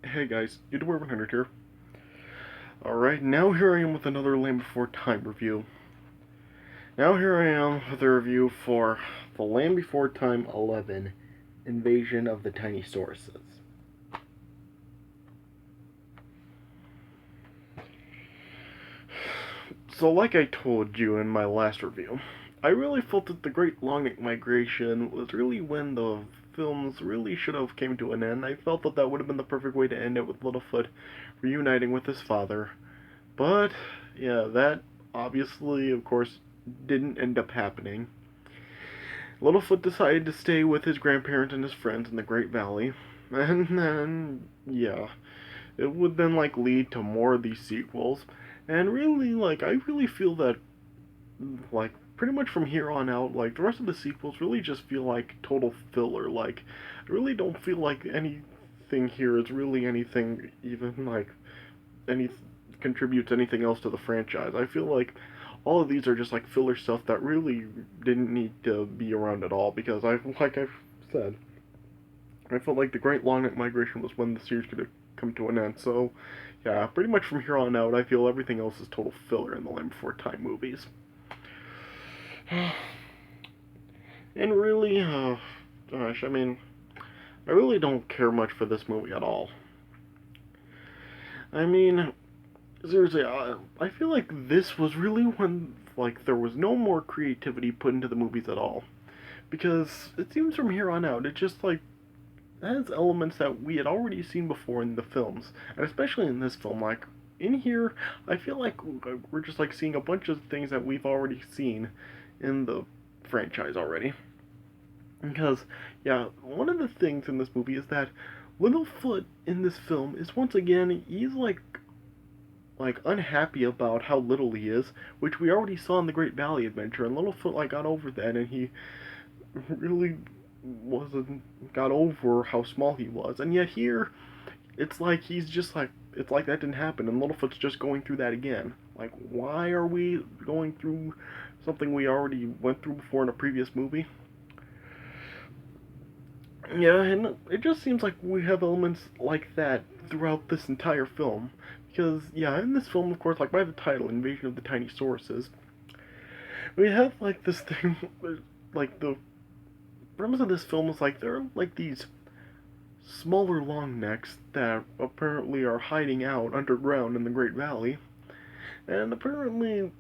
Hey guys, YouTuber 100 here. Alright, now here I am with another Land Before Time review. Now here I am with a review for The Land Before Time 11, Invasion of the Tinysauruses. So like I told you in my last review, I really felt that the Great Longneck Migration was really when the films really should have came to an end. I felt that that would have been the perfect way to end it with Littlefoot reuniting with his father. But, yeah, that obviously, of course, didn't end up happening. Littlefoot decided to stay with his grandparents and his friends in the Great Valley. And then, yeah, it would then, lead to more of these sequels. And really, I really feel that, pretty much from here on out, the rest of the sequels really just feel like total filler. I really don't feel like anything here is really anything even, any contributes anything else to the franchise. I feel like all of these are just filler stuff that really didn't need to be around at all because I've said, I felt like the Great Longneck Migration was when the series could have come to an end. So yeah, pretty much from here on out, I feel everything else is total filler in the Land Before Time movies. And really, gosh, I mean, I really don't care much for this movie at all. I mean, seriously, I feel like this was really when there was no more creativity put into the movies at all. Because it seems from here on out, it just has elements that we had already seen before in the films, and especially in this film. In here, I feel like we're just seeing a bunch of things that we've already seen in the franchise already. Because yeah, one of the things in this movie is that Littlefoot in this film is once again he's unhappy about how little he is, which we already saw in the Great Valley Adventure, and Littlefoot got over that, and he really wasn't got over how small he was, and yet here it's like he's just it's like that didn't happen, and Littlefoot's just going through that again. Why are we going through something we already went through before in a previous movie? Yeah, and it just seems like we have elements like that throughout this entire film. Because, yeah, in this film, of course, by the title, Invasion of the Tinysauruses, we have, this thing, the premise of this film is, there are, these smaller longnecks that apparently are hiding out underground in the Great Valley. And apparently,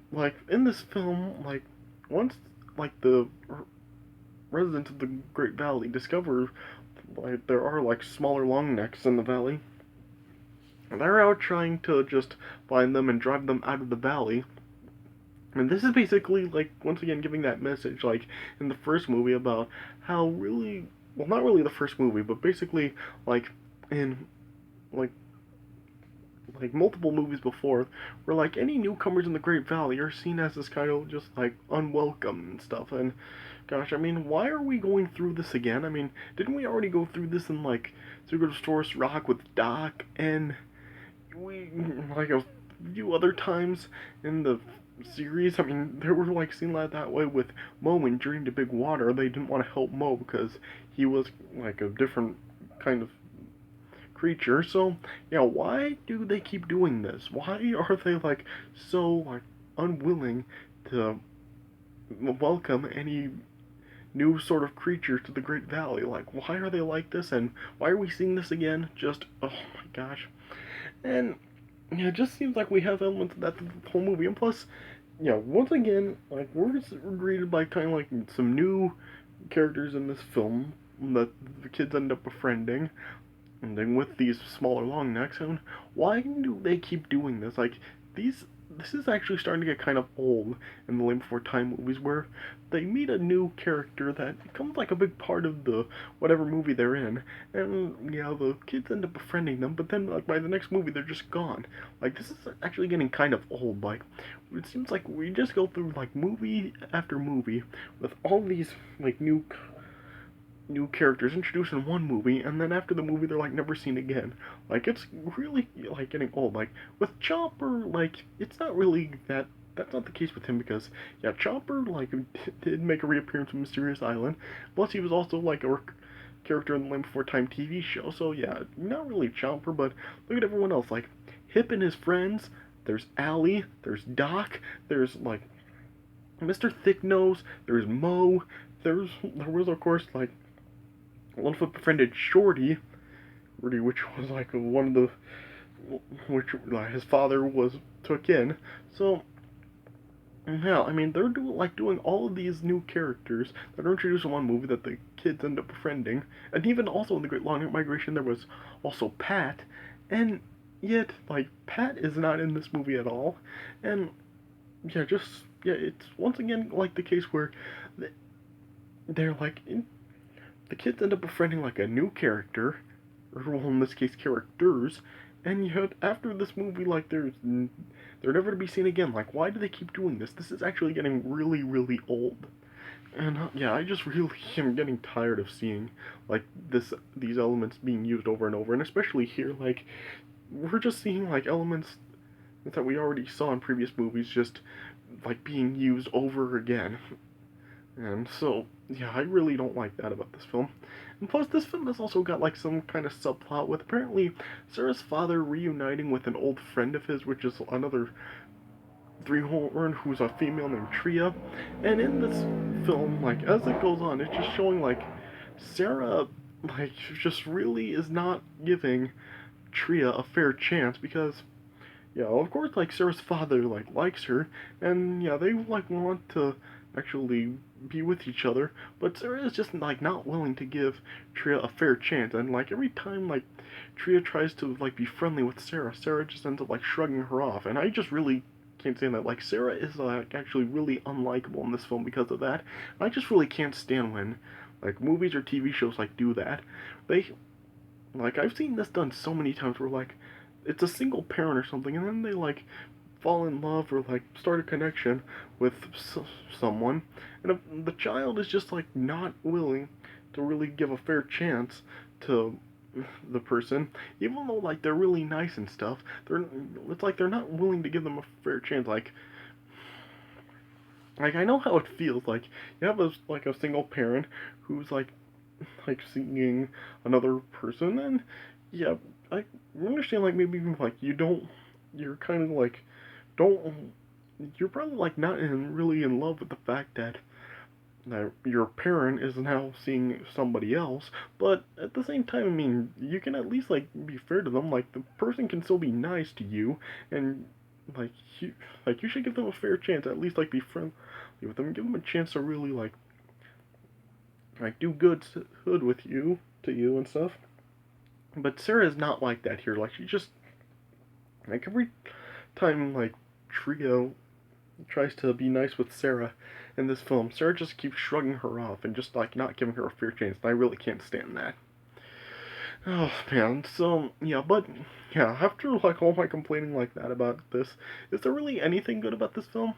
in this film, once, the residents of the Great Valley discover there are smaller longnecks in the valley. They're out trying to just find them and drive them out of the valley. And this is basically once again giving that message in the first movie about how really, well, not really the first movie, but basically in like multiple movies before, where any newcomers in the Great Valley are seen as this kind of just unwelcome and stuff. And gosh, I mean, why are we going through this again? I mean, didn't we already go through this in Secret of Stories Rock with Doc, and we a few other times in the series? I mean, there were seen that way with Mo in Dream to Big Water. They didn't want to help Mo because he was a different kind of creature. So yeah, why do they keep doing this? Why are they so unwilling to welcome any new sort of creature to the Great Valley? Why are they like this, and why are we seeing this again? Just, oh my gosh. And yeah, it just seems like we have elements of that through the whole movie. And plus, yeah, once again, we're greeted by kind of some new characters in this film that the kids end up befriending, and then with these smaller long necks. And why do they keep doing this? These, this is actually starting to get kind of old in the Land Before Time movies, where they meet a new character that becomes a big part of the whatever movie they're in, and yeah, the kids end up befriending them, but then by the next movie they're just gone. This is actually getting kind of old. It seems like we just go through movie after movie with all these new characters introduced in one movie, and then after the movie they're never seen again. It's really getting old. With Chopper, it's not really that. That's not the case with him because yeah, Chopper did make a reappearance on Mysterious Island. Plus he was also a character in the Land Before Time TV show. So yeah, not really Chomper, but look at everyone else. Like Hip and his friends. There's Allie. There's Doc. There's like Mr. Thicknose. There's Mo. There was of course like Littlefoot befriended Shorty, which was like one of the which his father was took in. So yeah, I mean they're doing all of these new characters that are introduced in one movie that the kids end up befriending, and even also in the Great Long Migration there was also Pat, and yet like Pat is not in this movie at all, and yeah, it's once again like the case where they're like the kids end up befriending like a new character, or well, in this case characters, and yet after this movie like they're never to be seen again. Like why do they keep doing this? This is actually getting really really old. And yeah, I just really am getting tired of seeing like these elements being used over and over, and especially here, like we're just seeing like elements that we already saw in previous movies just like being used over again. And so, yeah, I really don't like that about this film. And plus, this film has also got like some kind of subplot with apparently Sarah's father reuniting with an old friend of his, which is another three-horn who's a female named Tria. And in this film, like as it goes on, it's just showing like Sarah like just really is not giving Tria a fair chance because yeah, of course like Sarah's father like likes her and yeah, they like want to actually be with each other, but Sarah is just like not willing to give Tria a fair chance, and like every time like Tria tries to like be friendly with Sarah, Sarah just ends up like shrugging her off, and I just really can't stand that. Like Sarah is like actually really unlikable in this film because of that. And I just really can't stand when like movies or TV shows like do that. They like I've seen this done so many times where like it's a single parent or something, and then they like fall in love or like start a connection with someone, and if the child is just like not willing to really give a fair chance to the person, even though like they're really nice and stuff, it's like they're not willing to give them a fair chance. Like I know how it feels. Like you have a single parent who's like seeing another person, and yeah, I understand like maybe like you're kind of like don't you're probably like not really in love with the fact that your parent is now seeing somebody else, but at the same time, I mean, you can at least like be fair to them. Like the person can still be nice to you, and like you you should give them a fair chance. At least like be friendly with them, give them a chance to really like do good with you to you and stuff. But Sarah is not like that here. Like she just like every time like Trio tries to be nice with Sarah in this film, Sarah just keeps shrugging her off and just like not giving her a fair chance. And I really can't stand that. Oh man, so yeah, but yeah, after like all my complaining like that about this, is there really anything good about this film?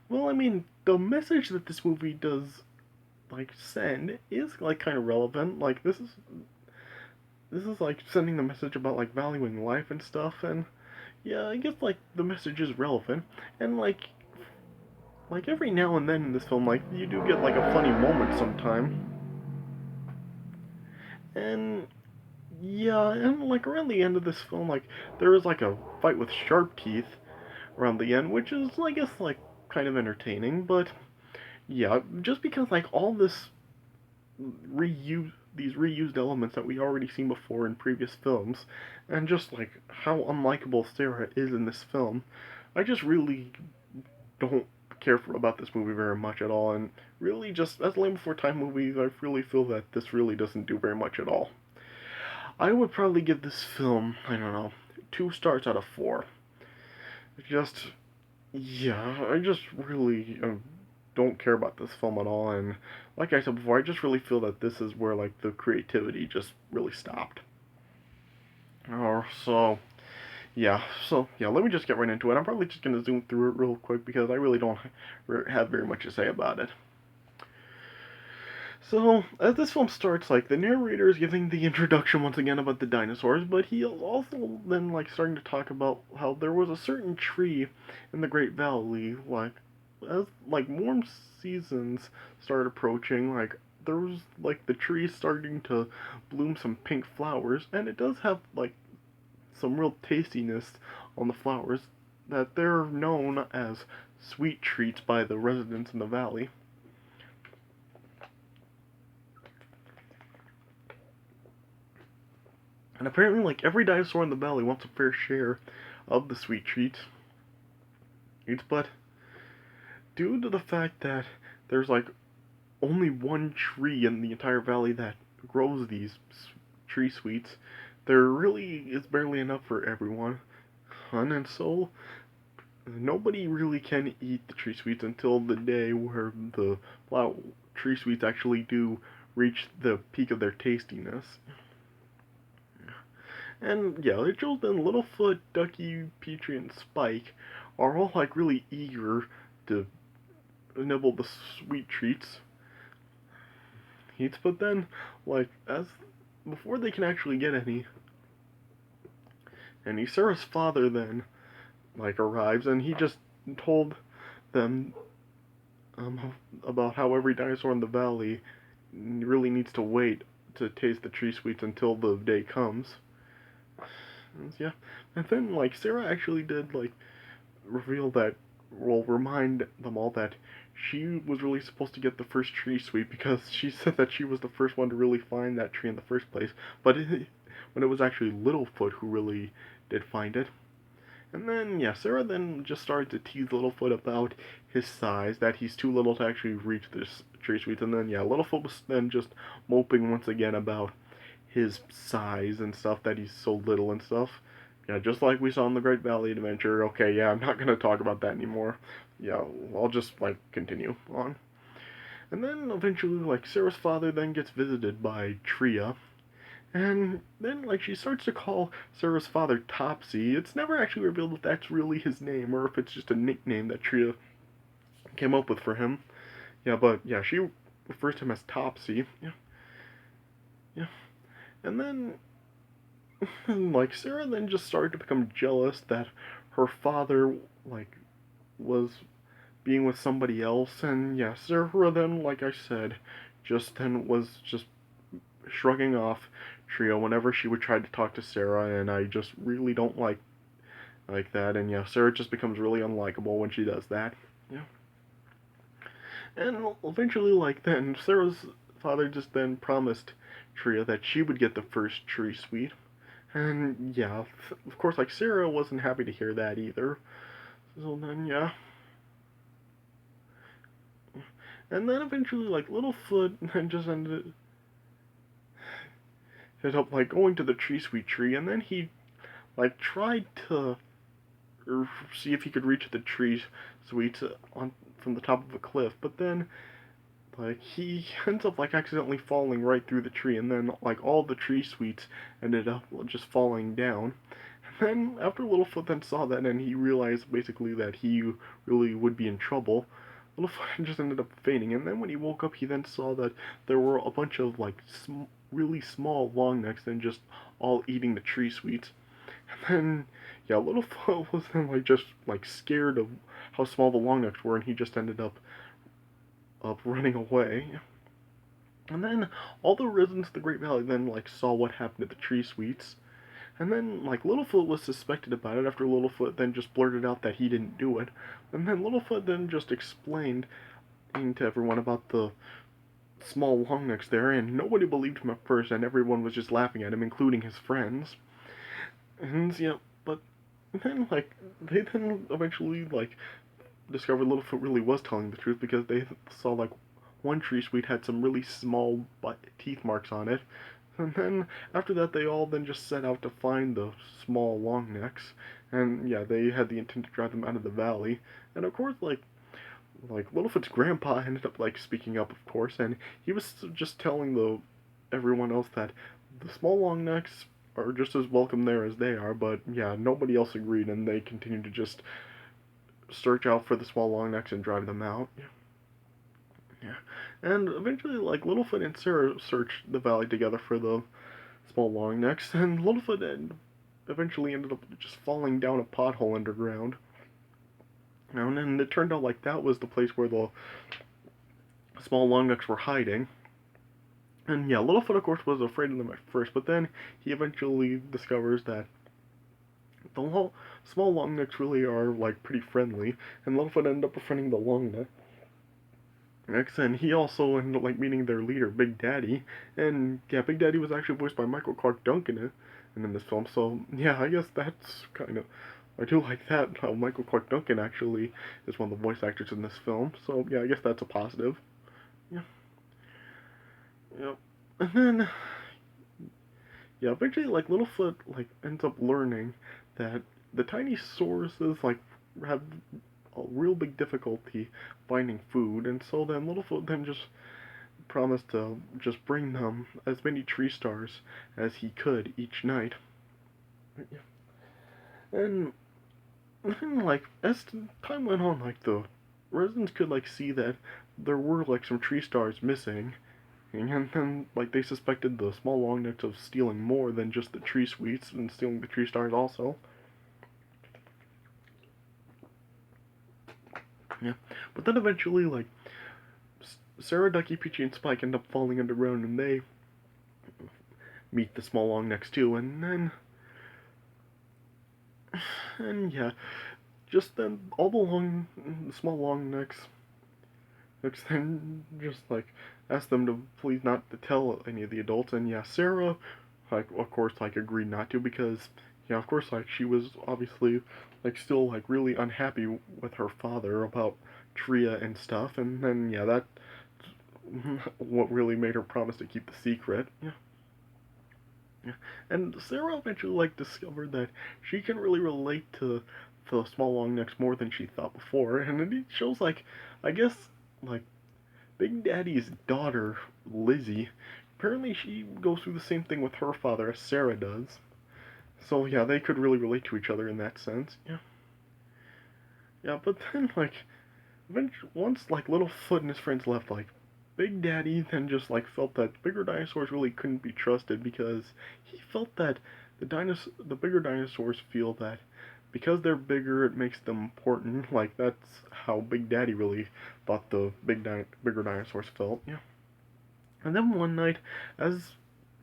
Well, I mean, the message that this movie does like send is like kind of relevant. Like this is like sending the message about like valuing life and stuff, and yeah, I guess like the message is relevant, and like every now and then in this film, like you do get like a funny moment sometime, and yeah, and like around the end of this film, like there is like a fight with sharp teeth around the end, which is I guess like kind of entertaining, but yeah, just because like all this these reused elements that we already seen before in previous films, and just like how unlikable Sarah is in this film, I just really don't care about this movie very much at all, and really just as Land Before Time movies, I really feel that this really doesn't do very much at all. I would probably give this film, I don't know, 2 stars out of 4. Just, yeah, I just really don't care about this film at all, and like I said before, I just really feel that this is where like the creativity just really stopped. So yeah, let me just get right into it. I'm probably just gonna zoom through it real quick because I really don't have very much to say about it. So, as this film starts, like, the narrator is giving the introduction once again about the dinosaurs, but he is also then, like, starting to talk about how there was a certain tree in the Great Valley, like, as, like, warm seasons started approaching, like, there was like the trees starting to bloom some pink flowers, and it does have like some real tastiness on the flowers, that they're known as sweet treats by the residents in the valley. And apparently, like, every dinosaur in the valley wants a fair share of the sweet treats. But due to the fact that there's like only one tree in the entire valley that grows these tree sweets, there really is barely enough for everyone. And so nobody really can eat the tree sweets until the day where the tree sweets actually do reach the peak of their tastiness. And yeah, it shows that Littlefoot, Ducky, Petrie, and Spike are all like really eager to nibble the sweet treats. But then, like, as before they can actually get any, Sarah's father then like arrives, and he just told them about how every dinosaur in the valley really needs to wait to taste the tree sweets until the day comes. And, yeah, and then like Sarah actually did like reveal that, well, remind them all that she was really supposed to get the first tree sweet because she said that she was the first one to really find that tree in the first place. But when it was actually Littlefoot who really did find it. And then, yeah, Sarah then just started to tease Littlefoot about his size, that he's too little to actually reach this tree sweets. And then, yeah, Littlefoot was then just moping once again about his size and stuff, that he's so little and stuff. Yeah, just like we saw in the Great Valley Adventure. Okay, yeah, I'm not gonna talk about that anymore. Yeah, I'll just like continue on. And then eventually, like Sarah's father then gets visited by Tria, and then like she starts to call Sarah's father Topsy. It's never actually revealed if that's really his name or if it's just a nickname that Tria came up with for him. Yeah, but yeah, she refers to him as Topsy. Yeah, yeah, and then like Sarah then just started to become jealous that her father like was being with somebody else, and yeah, Sarah then, like I said, just then was just shrugging off Trio whenever she would try to talk to Sarah, and I just really don't like that, and yeah, Sarah just becomes really unlikable when she does that. Yeah. And eventually, like then, Sarah's father just then promised Tria that she would get the first tree sweet. And yeah, of course, like Sarah wasn't happy to hear that either. So then, yeah. And then eventually, like Littlefoot then just ended up like going to the tree sweet tree, and then he like tried to see if he could reach the tree sweets on from the top of a cliff, but then like he ends up like accidentally falling right through the tree, and then like all the tree sweets ended up just falling down. And then after Littlefoot then saw that, and he realized basically that he really would be in trouble, Littlefoot just ended up fainting. And then when he woke up, he then saw that there were a bunch of like really small longnecks then just all eating the tree sweets. And then yeah, Littlefoot was then like just like scared of how small the longnecks were, and he just ended up running away. And then all the residents of the Great Valley then like saw what happened to the tree sweets. And then like Littlefoot was suspected about it after Littlefoot then just blurted out that he didn't do it. And then Littlefoot then just explained to everyone about the small longnecks there, and nobody believed him at first, and everyone was just laughing at him, including his friends. And yeah, but then like they then eventually like discovered Littlefoot really was telling the truth, because they saw like one tree sweet had some really small teeth marks on it. And then after that, they all then just set out to find the small longnecks, and yeah, they had the intent to drive them out of the valley. And of course, like Littlefoot's grandpa ended up like speaking up, of course, and he was just telling the everyone else that the small longnecks are just as welcome there as they are. But yeah, nobody else agreed, and they continued to just search out for the small longnecks and drive them out. Yeah. And eventually, like, Littlefoot and Sarah searched the valley together for the small longnecks, and Littlefoot eventually ended up just falling down a pothole underground. And then it turned out like that was the place where the small longnecks were hiding. And yeah, Littlefoot, of course, was afraid of them at first, but then he eventually discovers that the small longnecks really are like pretty friendly, and Littlefoot ended up befriending the longnecks, and he also ended up like meeting their leader, Big Daddy, and yeah, Big Daddy was actually voiced by Michael Clark Duncan in this film. So yeah, I guess that's kind of I do like that how Michael Clark Duncan actually is one of the voice actors in this film. So yeah, I guess that's a positive. Yeah, yeah, and then yeah, eventually like Littlefoot like ends up learning that the Tinysauruses like have a real big difficulty finding food, and so then Littlefoot then just promised to just bring them as many tree stars as he could each night. And then, like, as time went on, like, the residents could, like, see that there were, like, some tree stars missing. And then, like, they suspected the small longnecks of stealing more than just the tree sweets and stealing the tree stars also. Yeah. But then eventually, like, Sarah, Ducky, Peachy, and Spike end up falling underground and they meet the small longnecks too. And yeah, just then all the small longnecks then just like asked them to please not to tell any of the adults. And yeah, Sarah, like of course like agreed not to because yeah, of course like she was obviously like still like really unhappy with her father about Tria and stuff. And then yeah, that what really made her promise to keep the secret. Yeah. Yeah. And Sarah eventually like discovered that she can really relate to the small long necks more than she thought before, and it shows like I guess like Big Daddy's daughter Lizzie. Apparently, she goes through the same thing with her father as Sarah does. So yeah, they could really relate to each other in that sense. Yeah, yeah. But then like once like Littlefoot and his friends left, like Big Daddy then just like felt that bigger dinosaurs really couldn't be trusted because he felt that the bigger dinosaurs feel that because they're bigger it makes them important. Like that's how Big Daddy really thought the bigger dinosaurs felt. Yeah. And then one night, as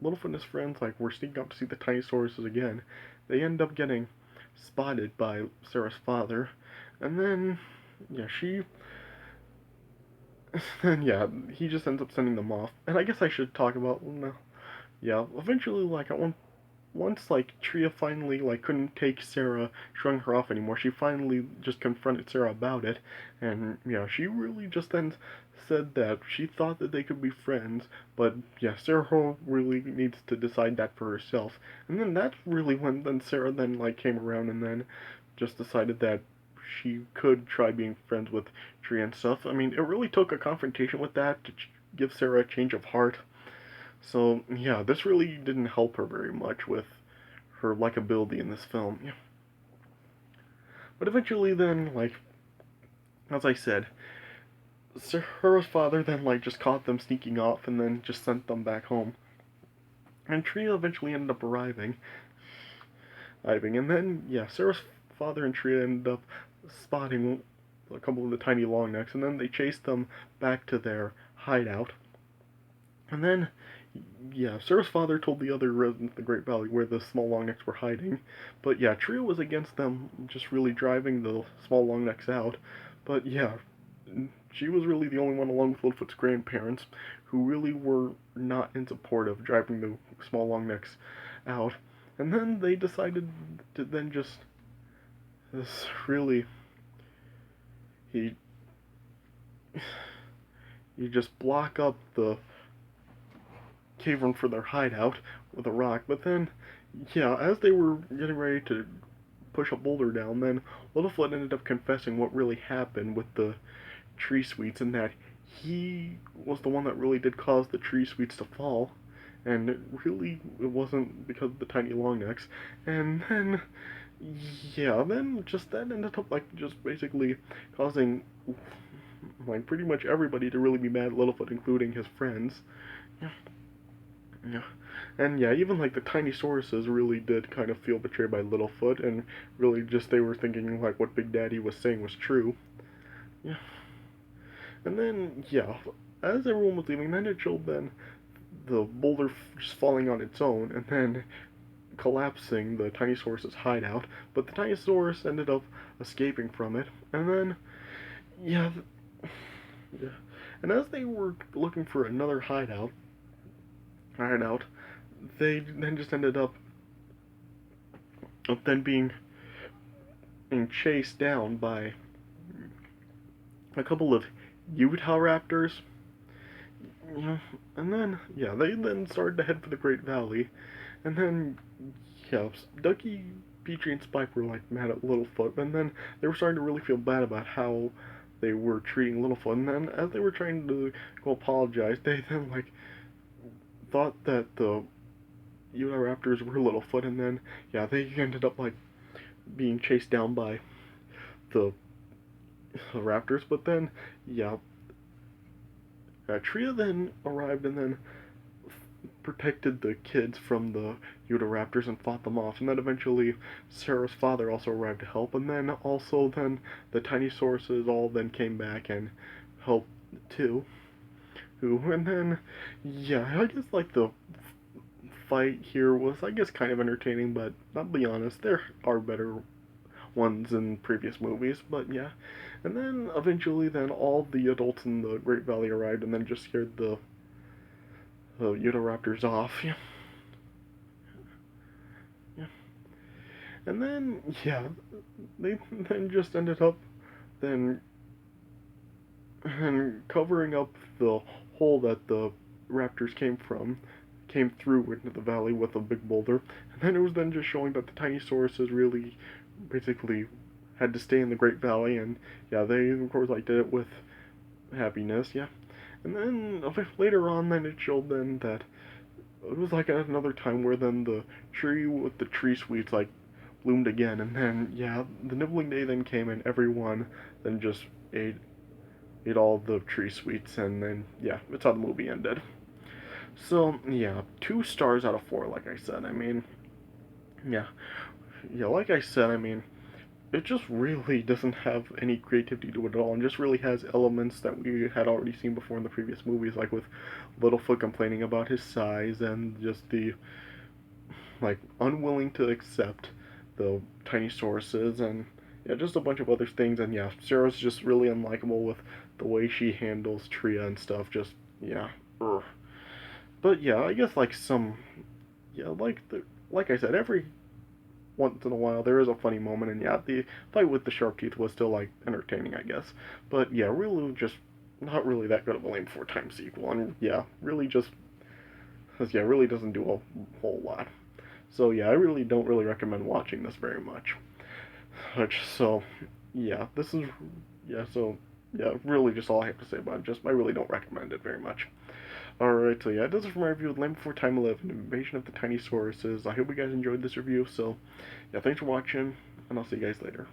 Littlefoot and his friends like were sneaking out to see the Tinysauruses again, they end up getting spotted by Sarah's father, and then yeah, yeah, he just ends up sending them off. And I guess I should talk about no, yeah. Eventually, like once like Tria finally like couldn't take Sarah shrugging her off anymore, she finally just confronted Sarah about it, and yeah, she really just then said that she thought that they could be friends, but yeah, Sarah really needs to decide that for herself. And then that's really when then Sarah then like came around and then just decided that she could try being friends with Tria and stuff. I mean, it really took a confrontation with that to give Sarah a change of heart. So yeah, this really didn't help her very much with her likability in this film. Yeah. But eventually, then, like as I said, Sarah's father then like just caught them sneaking off and then just sent them back home. And Tria eventually ended up arriving, and then yeah, Sarah's father and Tria ended up spotting a couple of the tiny longnecks, and then they chased them back to their hideout. And then yeah, Sarah's father told the other residents of the Great Valley where the small longnecks were hiding. But yeah, Trio was against them just really driving the small longnecks out. But yeah, she was really the only one along with Littlefoot's grandparents who really were not in support of driving the small longnecks out. And then they decided to then just this really he you just block up the cavern for their hideout with a rock. But then, yeah, as they were getting ready to push a boulder down, then Littlefoot ended up confessing what really happened with the tree sweets and that he was the one that really did cause the tree sweets to fall. And it wasn't because of the tiny longnecks. And then, yeah, then just that ended up like just basically causing like pretty much everybody to really be mad at Littlefoot, including his friends. Yeah. Yeah. And yeah, even like the Tinysauruses really did kind of feel betrayed by Littlefoot, and really just they were thinking like what Big Daddy was saying was true. Yeah. And then yeah, as everyone was leaving, then it showed then the boulder just falling on its own and then collapsing the Tinysauruses hideout, but the Tinosaurus ended up escaping from it, and then, yeah, yeah. And as they were looking for another hideout, they then just ended up then being chased down by a couple of Utah raptors. Yeah, and then they then started to head for the Great Valley, and then Ducky, Petrie, and Spike were like mad at Littlefoot, and then they were starting to really feel bad about how they were treating Littlefoot, and then as they were trying to go apologize, they then like thought that the Raptors were Littlefoot, and then they ended up like being chased down by the Raptors, but then Tria then arrived and then protected the kids from the Raptors and fought them off, and then eventually Sarah's father also arrived to help, and then also then the Tinysauruses all then came back and helped too. And then I guess like the fight here was I guess kind of entertaining, but I'll be honest, there are better ones in previous movies, but yeah. And then eventually then all the adults in the Great Valley arrived and then just scared the Raptors off. Yeah. Yeah. And then they then just ended up then and covering up the hole that the raptors came through into the valley with a big boulder. And then it was then just showing that the Tinysauruses really basically had to stay in the Great Valley, and they of course like did it with happiness. And then later on, then it showed then that it was like another time where then the tree with the tree sweets like bloomed again, and then the nibbling day then came, and everyone then just ate all the tree sweets, and then that's how the movie ended. So 2 stars out of 4, like I said. I mean, like I said, I mean, it just really doesn't have any creativity to it at all, and just really has elements that we had already seen before in the previous movies, like with Littlefoot complaining about his size, and just the like unwilling to accept the Tinysauruses, and just a bunch of other things. And Sarah's just really unlikable with the way she handles Tria and stuff. Just ugh. But I guess like some like I said, every once in a while there is a funny moment, and the fight with the shark teeth was still like entertaining, I guess. But really just not really that good of a Lane Before Time sequel, and really just really doesn't do a whole lot. So I really don't really recommend watching this very much. So this is so really just all I have to say about it. Just I really don't recommend it very much. Alright, so this is from my review of Land Before Time 11, Invasion of the Tinysauruses. I hope you guys enjoyed this review, so thanks for watching, and I'll see you guys later.